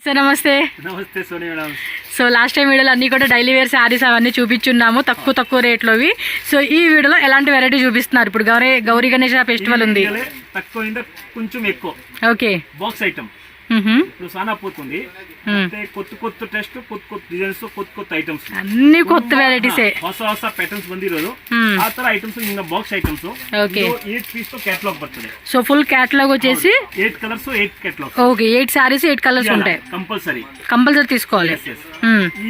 Sir నమస్తే. నమస్తే Soni madam. So last time వీడియోలో అన్నీ కూడా డైలీ వేర్ శారీస్ అవన్నీ చూపించున్నాము తక్కువ రేట్లోవి. సో ఈ వీడియోలో ఎలాంటి వెరైటీ చూపిస్తున్నారు? ఇప్పుడు గౌరీ గణేష ఫెస్టివల్ ఉంది, తక్కువ కొంచెం ఎక్కువ. ఓకే, బాక్స్ ఐటమ్ ఇప్పుడు సానా పోతుంది. కొత్త టెస్ట్, కొత్త డిజైన్స్, కొత్త ఐటమ్స్, అన్ని కొత్త వెరైటీసే, ಹೊಸ ಪ್ಯಾಟರ್ನ್ಸ್ ಬಂದಿರೋದು. ಆ ತರ ಐಟಮ್ಸ್ ಇಂದ ಬಾಕ್ಸ್ ಐಟಮ್ಸ್. ఓకే, 8 పీస్ తో కేటలాగ్ బರ್ತದೆ. సో ఫుల్ కేటలాగ్ వచ్చేసి 8 colours 8 catalogue. Okay, 8 saris 8 colours ఉంటాయి. కంపల్సరీ తీసుకోవాలి.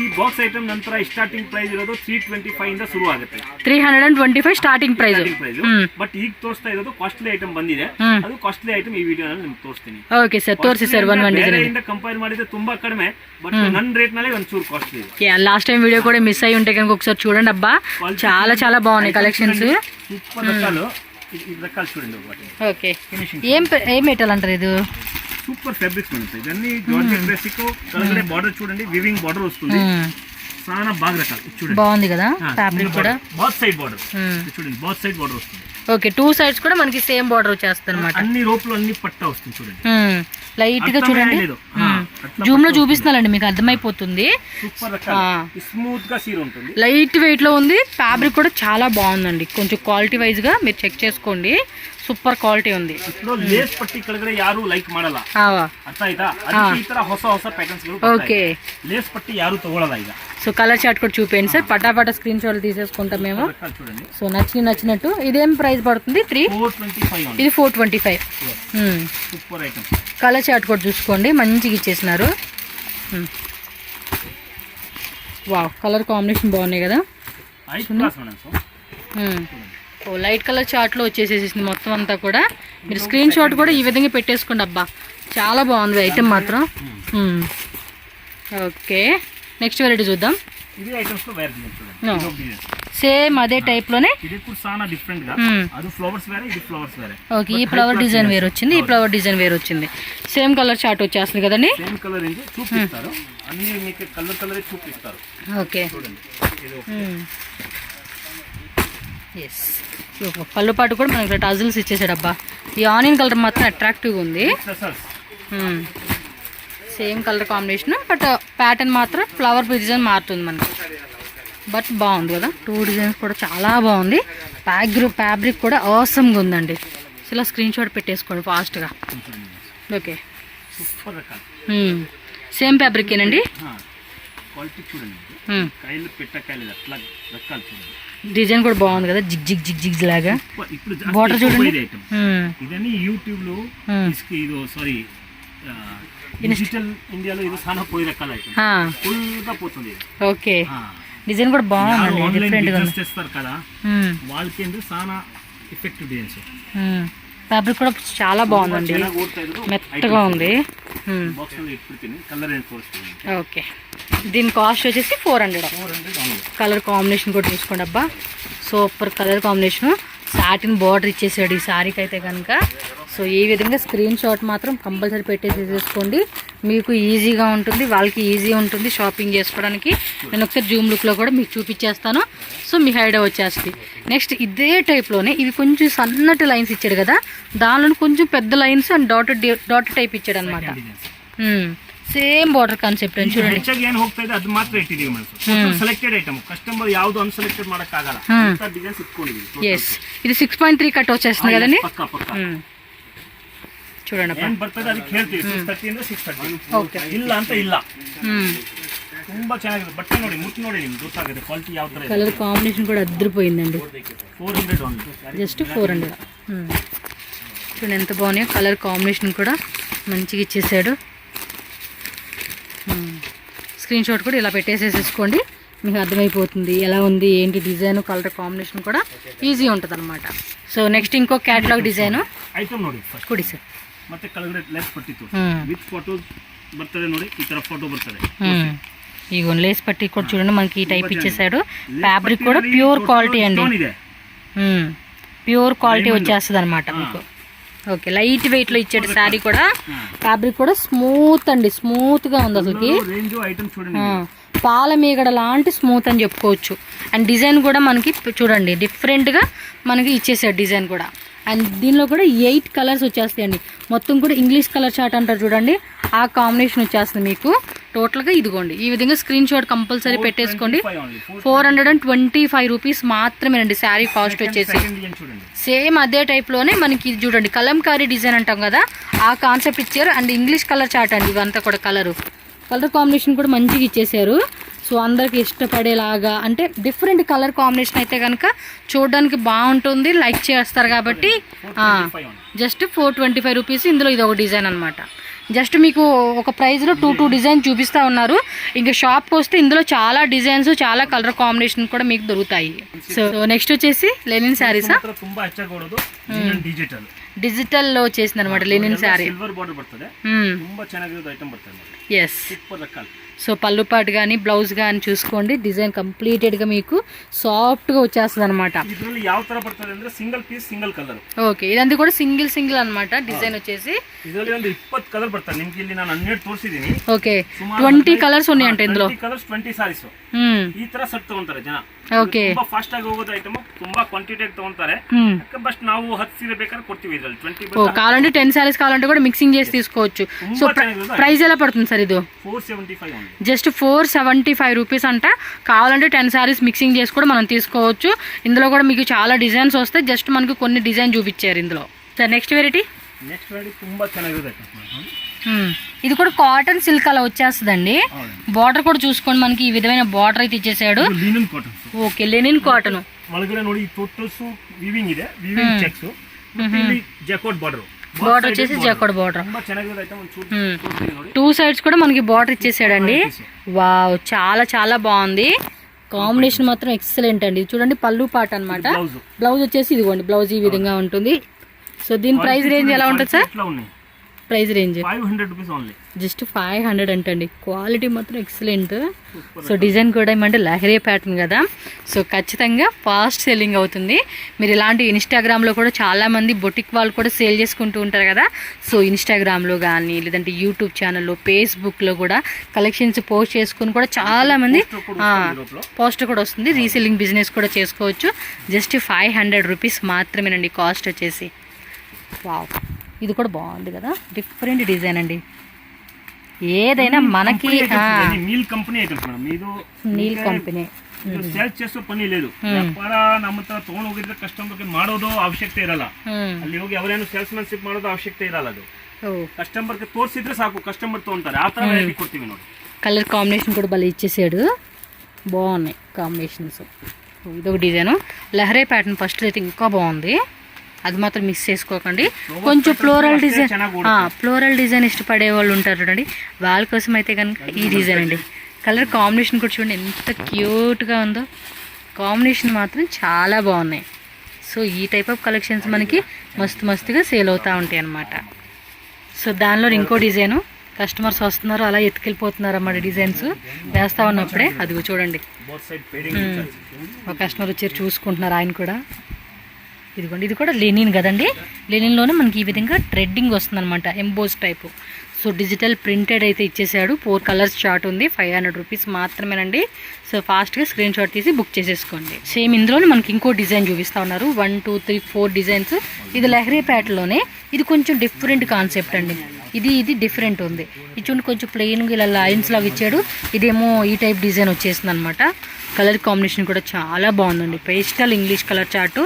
ఈ బాక్స్ ఐటమ్ ನಂತರ ಸ್ಟಾರ್ಟಿಂಗ್ ಪ್ರೈಸ್ ಇರೋದು 325 ಇಂದ ಶುರು ಆಗುತ್ತೆ. 325 ಸ್ಟಾರ್ಟಿಂಗ್ ಪ್ರೈಸ್. ಬಟ್ ಈಗ ತೋರಿಸ್ತಾ ಇರೋದು ಕಾಸ್ಟ್ಲಿ ಐಟಮ್ ಬಂದಿದೆ. ಅದು ಕಾಸ್ಟ್ಲಿ ಐಟಮ್ ಈ ವಿಡಿಯೋನಲ್ಲಿ ನಿಮಗೆ ತೋರಿಸ್ತೀನಿ. ಓಕೆ ಸರ್, ತೋರಿಸಿ ಸರ್. ಕಂಪೇರ್ ಮಾಡಿದ್ರೆ ತುಂಬಾ ಕಡಿಮೆ, ಬಟ್ ನನ್ನ ರೇಟ್ ನಲ್ಲಿ ಒಂಚೂರು ಕಾಸ್ಟ್ಲಿ ಇದೆ. లాస్ట్ టైం వీడియో కూడా మిస్ అయ్యి ఉంటే కనుక ఒకసారి చూడండి అబ్బా, చాలా బాగున్నాయి కలెక్షన్స్. సూపర్ రకాలు, ఈ రకాలు చూడండి ఒకటి. ఓకే, ఏం మెటల్ అంటారు ఇది? సూపర్ ఫ్యాబ్రిక్స్ ఉంటాయి. ఇవన్నీ జార్జెట్ బేసిక్. కలర్ బార్డర్ చూడండి, వివింగ్ బార్డర్ వస్తుంది. చాలా బాగా రకాలు చూడండి, బాగుంది కదా ఫ్యాబ్రిక్ కూడా. బాత్ సైడ్ బార్డర్ చూడండి, బాత్ సైడ్ బార్డర్ వస్తుంది. ఓకే, 2 సైడ్స్ కూడా మనకి సేమ్ బార్డర్ వచ్చేస్తుంది అన్నమాట. అన్ని రోప్లు అన్ని పట్టా వస్తుంది చూడండి. లైట్ గా చూడండి, జూమ్ లో చూపిస్తున్నానండి, మీకు అర్థమైపోతుంది. సూపర్ స్మూత్ గా సీర ఉంటుంది, లైట్ వెయిట్ లో ఉంది. ఫ్యాబ్రిక్ కూడా చాలా బాగుందండి, కొంచెం క్వాలిటీ వైజ్ గా మీరు చెక్ చేసుకోండి. ಸೂಪರ್ ಕ್ವಾಲಿಟಿ ఉంది. ಲೇಸ್ ಪಟ್ಟಿ ಕೆಳಗಡೆ ಯಾರು ಲೈಕ್ ಮಾಡಲ್ಲ, ಅರ್ಥ ಆಯ್ತಾ? ಅದಕ್ಕೆ ಈ ತರ ಹೊಸ ಪ್ಯಾಟರ್ನ್ಸ್ ಗಳು. ಓಕೆ, లేస్ పట్టి యారు తోగలదా ఇక. సో కలర్ చార్ట్ కూడా చూపేయండి సార్, పటాపట స్క్రీన్ షాట్ తీసేసుకుంటాం మేము. సో నచ్చినట్టు. ఇదేం ప్రైస్ పడుతుంది? 425. ఇది 425. Super item. కలర్ చార్ట్ కూడా చూసుకోండి, మంచిగా ఇచ్చేసినారు. వావ్, కలర్ కాంబినేషన్ బాగున్నాయి కదా. లైట్ కలర్ చార్ట్లో వచ్చేసేసింది మొత్తం అంతా కూడా. మీరు స్క్రీన్ షాట్ కూడా ఈ విధంగా పెట్టేసుకోండి. అబ్బా చాలా బాగుంది ఐటమ్ మాత్రం. ఓకే, నెక్స్ట్ వెరైటీ చూద్దాం. సేమ్ అదే టైప్ లోనే. ఓకే, ఈ ఫ్లవర్ డిజైన్ వేరు వచ్చింది, ఈ ఫ్లవర్ డిజైన్ వేరు వచ్చింది. సేమ్ కలర్ చార్ట్ వచ్చేస్తుంది కదండి. ఓకే, ఎస్, పళ్ళు పాటు కూడా మనకి టజిల్స్ ఇచ్చేసాడు. అబ్బా ఈ ఆనియన్ కలర్ మాత్రం అట్రాక్టివ్గా ఉంది. Same colour combination, but pattern మాత్రం ఫ్లవర్ డిజైన్ మారుతుంది మనకి. బట్ బాగుంది కదా, 2 డిజైన్స్ కూడా చాలా బాగుంది. ఫ్యాబ్రిక్ కూడా ఆసమ్గా ఉందండి. ఇలా స్క్రీన్ షాట్ పెట్టేసుకోండి ఫాస్ట్గా. Okay, same ఫ్యాబ్రికేనండి. డిజైన్ కూడా బాగుంది కదా, జిగ్ లాగా. బార్డర్ చూడండి. ఇదని యూట్యూబ్ లో సారీ డిజిటల్ ఇండియాలో ఇది సానా పోయి రకాలు ఫుల్ గా పోతుంది. ఓకే, డిజైన్ కూడా బాగుంది, డిఫరెంట్ గా చేస్తారు కదా వాళ్ళకి సానా ఎఫెక్టివ్ డిజైన్స్. ఫ్యాబ్రిక్ కూడా చాలా బాగుందండి, మెత్తగా ఉంది. ఓకే, దీని కాస్ట్ వచ్చేసి 400. కలర్ కాంబినేషన్ కూడా చూసుకోండి. అబ్బా super colour combination. Satin border ఇచ్చేసాడు ఈ శారీకి అయితే కనుక. సో ఈ విధంగా స్క్రీన్ షాట్ మాత్రం కంపల్సరీ పెట్టేసేసుకోండి, మీకు ఈజీగా ఉంటుంది, వాళ్ళకి ఈజీ ఉంటుంది షాపింగ్ చేసుకోవడానికి. నేను ఒకసారి జూమ్ లుక్లో కూడా మీకు చూపించేస్తాను, సో మీ ఐడియా వచ్చేస్తుంది. నెక్స్ట్ ఇదే టైప్లోనే ఇవి కొంచెం సన్నటి లైన్స్ ఇచ్చాడు కదా, దానిలో కొంచెం పెద్ద లైన్స్ అండ్ డాట్ టైప్ ఇచ్చాడు అనమాట. ಸೇಮ್ ಬಾರ್ಡರ್ ಕಾನ್ಸೆಪ್ಟ್ ಅಂತ చూడండి. ಹೆಚ್ಚಾಗಿ ಏನು ಹೋಗ್ತಾ ಇದೆ ಅದು ಮಾತ್ರ ಇಟ್ಟಿದ್ದೀವಿ ಮನಸ್ಸು. ಸೆಲೆಕ್ಟೆಡ್ ಐಟಮ್, ಕಸ್ಟಮರ್ ಯಾವುದು ಅನ್ಸೆಲೆಕ್ಟೆಡ್ ಮಾಡಕ್ ಆಗಲ್ಲ, ಅಂತ ಡಿಸೈನ್ಸ್ ಇಟ್ಕೊಂಡಿದ್ದೀವಿ. yes, ఇది 6.3 ಕಟ್ వచ్చేస్తుంది కదండి. పక్కా చూడండి అప్ప ಏನು ಬರ್ತದೆ ಅದಕ್ಕೆ ಹೇಳ್ತೀವಿ 630 ಇಂದ 630. ಓಕೆ, ಇಲ್ಲ ಅಂತ ಇಲ್ಲ. ತುಂಬಾ ಚೆನ್ನಾಗಿದೆ ಬಟ್ಟೆ, ನೋಡಿ ಮುಟ್ಟು ನೋಡಿ ನಿಮ್ಗೆ ಗೊತ್ತಾಗುತ್ತೆ ಕ್ವಾಲಿಟಿ ಯಾವ ತರ ಇದೆ. కలర్ కాంబినేషన్ కూడా అద్రిపోయిందండి. 400 ఓన్లీ, జస్ట్ 400. చూడండి ఎంత బాగున్నాయో, కలర్ కాంబినేషన్ కూడా మంచిగా ఇచ్చేసాడు. స్క్రీన్ షాట్ కూడా ఇలా పెట్టేసేసుకోండి, మీకు అర్థమైపోతుంది ఎలా ఉంది ఏంటి డిజైన్. కలర్ కాంబినేషన్ కూడా ఈజీ ఉంటుంది అనమాట. సో నెక్స్ట్ ఇంకో క్యాటలాగ్ డిజైన్ ಐಟಮ್ ನೋಡಿ ಕೊಡಿ ಸರ್. ಮತ್ತೆ ಕೆಳಗಡೆ ಲೇಸ್ ಪಟ್ಟಿ ವಿತ್ ಫೋಟೋ ಬರ್ತದೆ ನೋಡಿ, ಈ ತರ ಫೋಟೋ ಬರ್ತದೆ. ఇగో లేస్ పట్టి కూడా చూడండి మనకి ఈ టైప్ ఇచ్చేసాడు. ఫ్యాబ్రిక్ కూడా ప్యూర్ క్వాలిటీ అండి, ప్యూర్ క్వాలిటీ వచ్చేస్తుంది అనమాట మీకు. ఓకే, లైట్ వెయిట్ లో ఇచ్చాడు శారీ కూడా. ఫ్యాబ్రిక్ కూడా స్మూత్ అండి, స్మూత్ గా ఉంది అసలుకి. పాల మీగడ లాంటి స్మూత్ అని చెప్పుకోవచ్చు. అండ్ డిజైన్ కూడా మనకి చూడండి డిఫరెంట్ గా మనకి ఇచ్చేసాడు డిజైన్ కూడా. అండ్ దీనిలో కూడా 8 కలర్స్ వచ్చేస్తాయండి. మొత్తం కూడా ఇంగ్లీష్ కలర్ చార్ట్ అంటారు చూడండి, ఆ కాంబినేషన్ వచ్చేస్తుంది మీకు. టోటల్గా ఇదిగోండి ఈ విధంగా స్క్రీన్ షాట్ కంపల్సరీ పెట్టేసుకోండి. 425 రూపీస్ మాత్రమేనండి శారీ కాస్ట్ వచ్చేసి. సేమ్ అదే టైప్లోనే మనకి ఇది చూడండి కలంకారీ డిజైన్ అంటాం కదా, ఆ కాన్సెప్ట్ ఇచ్చారు. అండ్ ఇంగ్లీష్ కలర్ చార్ట్ అండి ఇవంతా కూడా. కలర్ కాంబినేషన్ కూడా మంచిగా ఇచ్చేసారు. సో అందరికి ఇష్టపడేలాగా అంటే డిఫరెంట్ కలర్ కాంబినేషన్ అయితే కనుక చూడడానికి బాగుంటుంది, లైక్ చేస్తారు కాబట్టి జస్ట్ 425 రూపీస్. ఇందులో ఇది ఒక డిజైన్ అనమాట. జస్ట్ మీకు ఒక ప్రైస్లో 2 డిజైన్ చూపిస్తూ ఉన్నారు. ఇంకా షాప్కి వస్తే ఇందులో చాలా డిజైన్స్, చాలా కలర్ కాంబినేషన్ కూడా మీకు దొరుకుతాయి. సో నెక్స్ట్ వచ్చేసి లెనిన్ శారీసా, డిజిటల్లో వచ్చేసింది అనమాట లెనిన్ శారీ. ఎస్. సో పళ్ళు పాటు కానీ బ్లౌజ్ కానీ చూసుకోండి, డిజైన్ కంప్లీటెడ్గా మీకు సాఫ్ట్గా వచ్చేస్తుంది అనమాట. ఓకే, ఇదంతా కూడా సింగిల్ అనమాట డిజైన్ వచ్చేసి. ఓకే, 20 ಕಲರ್ಸ್ ఉన్నాయంట ఇందులో. ಈ ತರ ಸೆಟ್ ತಗೊಂತಾರೆ ಜನ. ಓಕೆ, ತುಂಬಾ ಫಾಸ್ಟ್ ಆಗಿ ಹೋಗೋದು ಐಟಮ್, ತುಂಬಾ ಕ್ವಾಂಟಿಟಿ ತಗೊಂತಾರೆ. ಬಟ್ ನಾವು 10 ಸೀರೆ ಬೇಕಾದ್ರೆ ಕೊಡ್ತೀವಿ ಇದರಲ್ಲಿ 20. కావాలంటే 10 సారీస్ కావాలంటే కూడా మిక్సింగ్ చేసి తీసుకోవచ్చు. సో ప్రైస్ ఎలా పడుతుంది సార్ ఇది? 475 జస్ట్ 475 రూపీస్ అంట. కావాలంటే 10 సారీస్ మిక్సింగ్ చేసి కూడా మనం తీసుకోవచ్చు. ఇందులో కూడా మీకు చాలా డిజైన్స్ వస్తాయి. జస్ట్ మనకు కొన్ని డిజైన్ చూపించారు ఇందులో. సార్ నెక్స్ట్ వెరైటీ ತುಂಬಾ ಚೆನ್ನಾಗಿದೆ. ఇది కూడా కాటన్ సిల్క్ అలా వచ్చేస్తుందండి. బార్డర్ కూడా చూసుకోండి, మనకి ఈ విధమైన బార్డర్ అయితే ఇచ్చేసాడు. Okay, linen cotton. బార్డర్ వచ్చేసి జకోడ్ బార్డర్. 2 సైడ్స్ కూడా మనకి బార్డర్ ఇచ్చేసాడండి. వావ్, చాలా బాగుంది. కాంబినేషన్ మాత్రం ఎక్సలెంట్ అండి. చూడండి పళ్ళు పాట అనమాట. బ్లౌజ్ వచ్చేసి ఇదిగోండి, బ్లౌజ్ ఈ విధంగా ఉంటుంది. సో దీని ప్రైస్ రేంజ్ ఎలా ఉంటుంది sir? Price range 500 rupees only. Just 500 అంటండి. క్వాలిటీ మాత్రం ఎక్సలెంట్. సో డిజైన్ కూడా ఏమంటే లహరీ ప్యాటర్న్ కదా, సో ఖచ్చితంగా ఫాస్ట్ సెల్లింగ్ అవుతుంది. మీరు ఇలాంటి ఇన్స్టాగ్రామ్లో కూడా చాలామంది బొటిక్ వాళ్ళు కూడా సేల్ చేసుకుంటూ ఉంటారు కదా. సో ఇన్స్టాగ్రామ్లో కానీ లేదంటే యూట్యూబ్ ఛానల్లో, ఫేస్బుక్లో కూడా కలెక్షన్స్ పోస్ట్ చేసుకుని కూడా చాలామంది పోస్టర్ కూడా వస్తుంది. రీసెల్లింగ్ బిజినెస్ కూడా చేసుకోవచ్చు. జస్ట్ 500 రూపీస్ మాత్రమేనండి కాస్ట్ వచ్చేసి. వావ్, ఇది కూడా బాగుంది కదా, డిఫరెంట్ డిజైన్ అండి. ఏదైనా మనకి నీల్ కంపెనీ ಐಟಮ್ಸ್ ಮೇಡಂ. ಇದು ನೀಲ್ ಕಂಪನಿ ಸೇಲ್ಸ್ చేಸೋ ಪನಿ లేదు. ವ್ಯಾಪಾರ ನಮ್ಮ ಹತ್ರ ತಗೊಂಡು ಹೋಗಿದ್ರೆ ಕಸ್ಟಮರ್ಗೆ ಮಾಡೋದು ಅವಶ್ಯಕತೆ ಇರಲ್ಲ. ಅಲ್ಲಿ ಹೋಗಿ ಅವರೇನು ಸೇಲ್ಸ್ಮನ್ಶಿಪ್ ಮಾಡೋದು ಅವಶ್ಯಕತೆ ಇರಲ್ಲ. ಅದು ಕಸ್ಟಮರ್ಗೆ ತೋರಿಸಿದ್ರೆ ಸಾಕು, ಕಸ್ಟಮರ್ ತಗೊಂತಾರೆ. ಆ ತರ ವೆರೈಟಿ ಕೊಡ್ತೀವಿ ನೋಡಿ. కలర్ కాంబినేషన్ కూడా భలే ఇచ్చేసాడు, బాగున్నాయి కాంబినేషన్స్. ఇదొక డిజైన్ లహరీ ప్యాటర్న్. ఫస్ట్ అయితే ఇంకా బాగుంది, అది మాత్రం మిస్ చేసుకోకండి. కొంచెం ఫ్లోరల్ డిజైన్ ఇష్టపడే వాళ్ళు ఉంటారు చూడండి, వాళ్ళ కోసం అయితే కనుక ఈ డిజైన్ అండి. కలర్ కాంబినేషన్ కూడా చూడండి ఎంత క్యూట్గా ఉందో. కాంబినేషన్ మాత్రం చాలా బాగున్నాయి. సో ఈ టైప్ ఆఫ్ కలెక్షన్స్ మనకి మస్తుగా సేల్ అవుతూ ఉంటాయి అన్నమాట. సో దానిలో ఇంకో డిజైను కస్టమర్స్ వస్తున్నారు అలా ఎత్తుకెళ్ళిపోతున్నారు అన్నమాట. డిజైన్స్ వేస్తూ ఉన్నప్పుడే అదిగో చూడండి, ఒక కస్టమర్ వచ్చి చూసుకుంటున్నారు ఆయన కూడా. ఇదిగోండి, ఇది కూడా లెనిన్ కదండి. లెనిన్లోనే మనకి ఈ విధంగా ట్రెడ్డింగ్ వస్తుంది అనమాట, emboss type. So digital printed అయితే ఇచ్చేసాడు. 4 కలర్స్ చార్ట్ ఉంది. 500 రూపీస్ మాత్రమేనండి. సో ఫాస్ట్గా స్క్రీన్ షాట్ తీసి బుక్ చేసేసుకోండి. సేమ్ ఇందులోనే మనకి ఇంకో డిజైన్ చూపిస్తూ ఉన్నారు. 1 2 3 4 డిజైన్స్. ఇది లహరీ ప్యాటర్న్లోనే. ఇది కొంచెం డిఫరెంట్ కాన్సెప్ట్ అండి. ఇది డిఫరెంట్ ఉంది. ఇది చూడండి కొంచెం ప్లెయిన్గా ఇలా లైన్స్ లాగా ఇచ్చాడు. ఇదేమో ఈ టైప్ డిజైన్ వచ్చేసింది అనమాట. కలర్ కాంబినేషన్ కూడా చాలా బాగుందండి. Pastel English colour chart.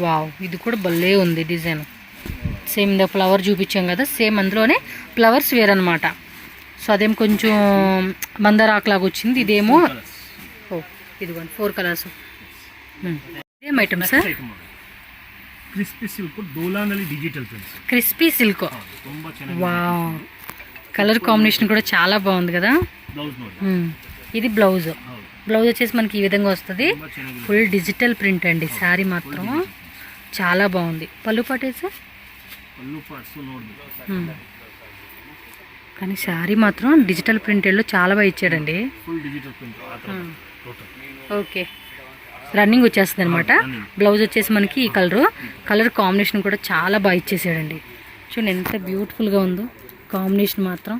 Wow, ఇది కూడా భలే ఉంది డిజైన్. సేమ్ ఇందా ఫ్లవర్ చూపించాం కదా, సేమ్ అందులోనే ఫ్లవర్స్ వేరనమాట. సో అదేం కొంచెం మందారాకులాగా వచ్చింది. ఇదేమో ఇదిగోండి 4 కలర్స్. ఇదేం item sir? Crispy silk. Wow, colour combination కూడా చాలా బాగుంది కదా. ఇది బ్లౌజ్ వచ్చేసి మనకి ఈ విధంగా వస్తుంది. ఫుల్ డిజిటల్ ప్రింట్ అండి. శారీ మాత్రం చాలా బాగుంది. పళ్ళు పాటేసి కానీ శారీ మాత్రం డిజిటల్ ప్రింటెడ్లో చాలా బాగా ఇచ్చాడండి. ఓకే, రన్నింగ్ వచ్చేస్తుంది అనమాట. బ్లౌజ్ వచ్చేసి మనకి ఈ కలర్ కాంబినేషన్ కూడా చాలా బాగా ఇచ్చేసాడండి. చూడండి ఎంత బ్యూటిఫుల్గా ఉందో కాంబినేషన్ మాత్రం.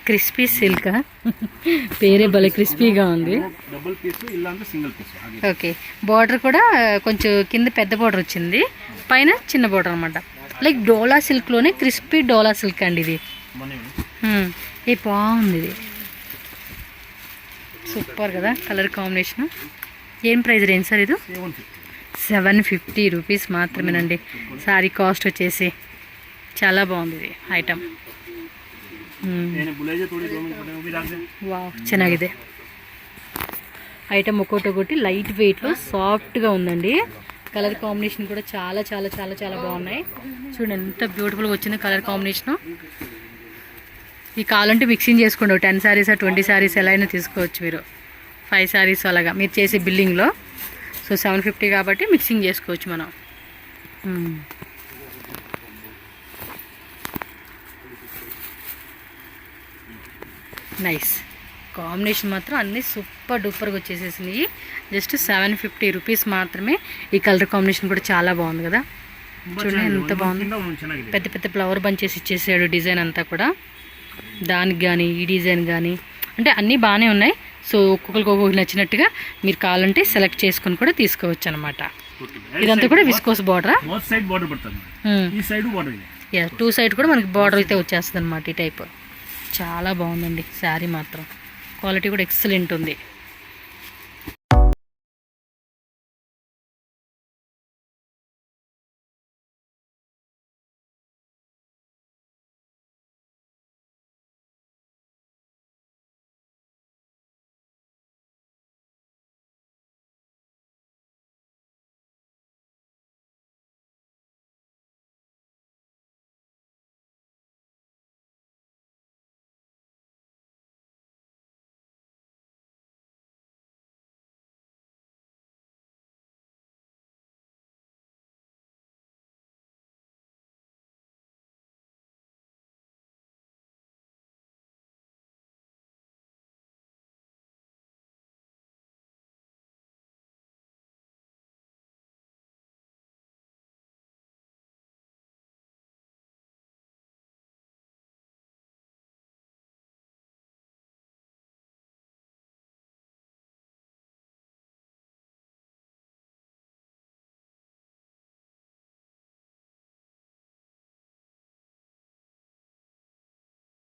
క్రిస్పీ సిల్క్ పేరే భలే క్రిస్పీగా ఉంది. డబుల్ పీస్ ఇలా అంటే సింగిల్ పీస్. ఓకే, బార్డర్ కూడా కొంచెం కింద పెద్ద బార్డర్ వచ్చింది, పైన చిన్న బార్డర్ అనమాట. లైక్ డోలా సిల్క్లోనే క్రిస్పీ డోలా సిల్క్ అండి ఇది. ఏ బాగుంది ఇది, సూపర్ కదా కలర్ కాంబినేషన్. ఏం ప్రైస్ రేంజ్ సార్ ఇది? 750 రూపీస్ మాత్రమేనండి. శారీ కాస్ట్ వచ్చేసి చాలా బాగుంది ఇది ఐటమ్. వావ్, ಚೆನ್ನಾಗಿದೆ ఐటమ్. ఒక్కొక్కటి లైట్ వెయిట్లో సాఫ్ట్గా ఉందండి. కలర్ కాంబినేషన్ కూడా చాలా చాలా చాలా చాలా బాగున్నాయి. చూడండి ఎంత బ్యూటిఫుల్గా వచ్చింది కలర్ కాంబినేషను. ఈ కావాలంటే మిక్సింగ్ చేసుకోండి, 10 శారీస్ 20 శారీస్ ఎలా అయినా తీసుకోవచ్చు మీరు, 5 శారీస్ అలాగా మీరు చేసే బిల్లింగ్లో. సో 750 కాబట్టి మిక్సింగ్ చేసుకోవచ్చు మనం. నైస్ కాంబినేషన్ మాత్రం అన్నీ సూపర్ డూపర్గా వచ్చేసేసినాయి. జస్ట్ 750 రూపీస్ మాత్రమే. ఈ కలర్ కాంబినేషన్ కూడా చాలా బాగుంది కదా, చూడండి ఎంత బాగుంది. పెద్ద పెద్ద ఫ్లవర్ బంచెస్ ఇచ్చేసాడు డిజైన్ అంతా కూడా. దానికి కానీ ఈ డిజైన్ కానీ అంటే అన్నీ బాగానే ఉన్నాయి. సో ఒక్కొక్కరికి నచ్చినట్టుగా మీరు కావాలంటే సెలెక్ట్ చేసుకుని కూడా తీసుకోవచ్చు అనమాట. ఇదంతా కూడా విస్కోస్ బార్డరా? యా, 2 సైడ్ కూడా మనకి బార్డర్ అయితే వచ్చేస్తుంది అనమాట. ఈ టైప్ చాలా బాగుందండి శారీ మాత్రం. క్వాలిటీ కూడా ఎక్సలెంట్ ఉంది.